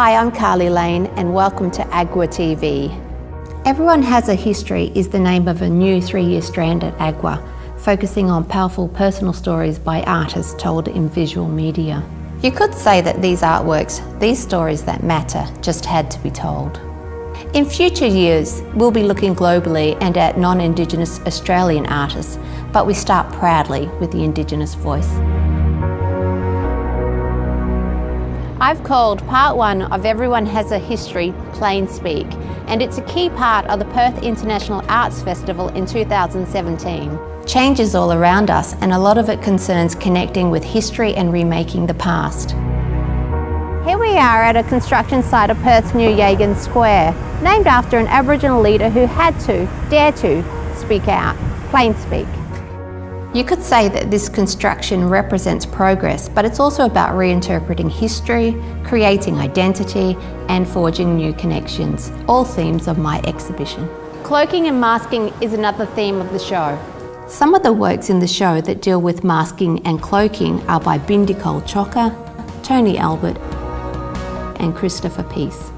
Hi, I'm Carly Lane and welcome to Agwa TV. Everyone Has a History is the name of a new 3-year strand at Agwa, focusing on powerful personal stories by artists told in visual media. You could say that these artworks, these stories that matter, just had to be told. In future years, we'll be looking globally and at non-Indigenous Australian artists, but we start proudly with the Indigenous voice. I've called part 1 of Everyone Has a History Plain Speak, and it's a key part of the Perth International Arts Festival in 2017. Change is all around us, and a lot of it concerns connecting with history and remaking the past. Here we are at a construction site of Perth's New Yagan Square, named after an Aboriginal leader who had to, dare to, speak out, plain speak. You could say that this construction represents progress, but it's also about reinterpreting history, creating identity, and forging new connections, all themes of my exhibition. Cloaking and masking is another theme of the show. Some of the works in the show that deal with masking and cloaking are by Bindi Chocka, Tony Albert, and Christopher Pease.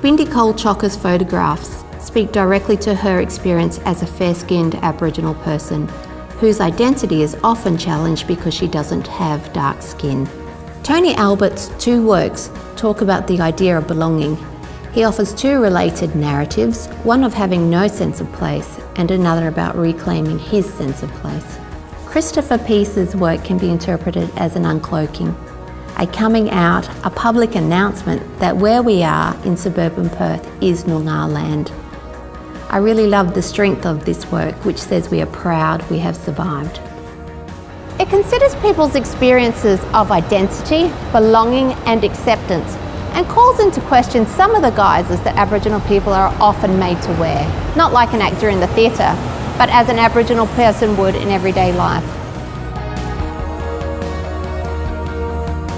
Bindi Chocka's photographs speak directly to her experience as a fair-skinned Aboriginal person, whose identity is often challenged because she doesn't have dark skin. Tony Albert's 2 works talk about the idea of belonging. He offers 2 related narratives, one of having no sense of place and another about reclaiming his sense of place. Christopher Pease's work can be interpreted as an uncloaking, a coming out, a public announcement that where we are in suburban Perth is Noongar land. I really love the strength of this work, which says we are proud we have survived. It considers people's experiences of identity, belonging and acceptance, and calls into question some of the guises that Aboriginal people are often made to wear, not like an actor in the theatre, but as an Aboriginal person would in everyday life.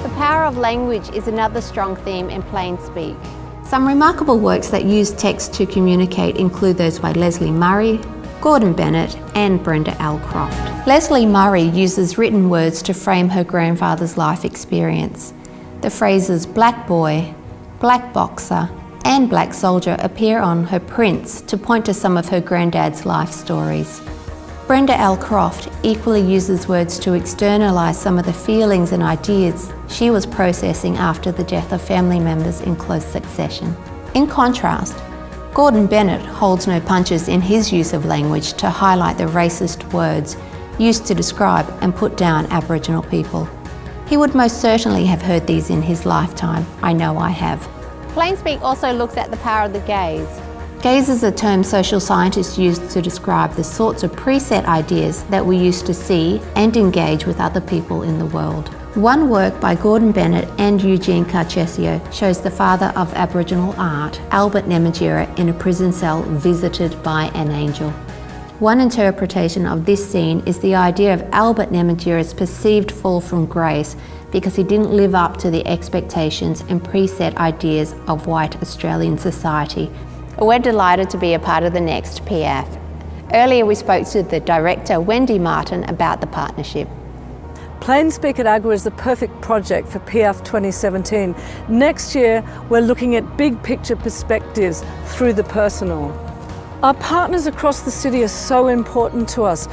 The power of language is another strong theme in Plain Speak. Some remarkable works that use text to communicate include those by Leslie Murray, Gordon Bennett and Brenda L Croft. Leslie Murray uses written words to frame her grandfather's life experience. The phrases black boy, black boxer and black soldier appear on her prints to point to some of her granddad's life stories. Brenda L Croft equally uses words to externalise some of the feelings and ideas she was processing after the death of family members in close succession. In contrast, Gordon Bennett holds no punches in his use of language to highlight the racist words used to describe and put down Aboriginal people. He would most certainly have heard these in his lifetime. I know I have. Plain Speak also looks at the power of the gaze. Gaze is a term social scientists use to describe the sorts of preset ideas that we used to see and engage with other people in the world. One work by Gordon Bennett and Eugene Carcesio shows the father of Aboriginal art, Albert Namatjira, in a prison cell visited by an angel. One interpretation of this scene is the idea of Albert Namatjira's perceived fall from grace because he didn't live up to the expectations and preset ideas of white Australian society. We're delighted to be a part of the next PF. Earlier we spoke to the director, Wendy Martin, about the partnership. Plain Speak at Agwa is the perfect project for PF 2017. Next year, we're looking at big picture perspectives through the personal. Our partners across the city are so important to us.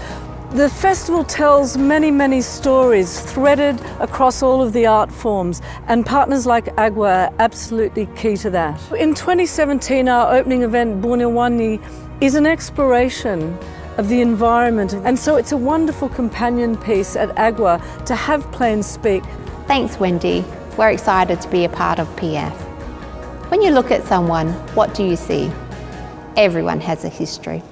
The festival tells many, many stories threaded across all of the art forms, and partners like Agwa are absolutely key to that. In 2017, our opening event, Bunawani, is an exploration of the environment, and so it's a wonderful companion piece at Agwa to have Plain Speak. Thanks, Wendy. We're excited to be a part of PF. When you look at someone, what do you see? Everyone has a history.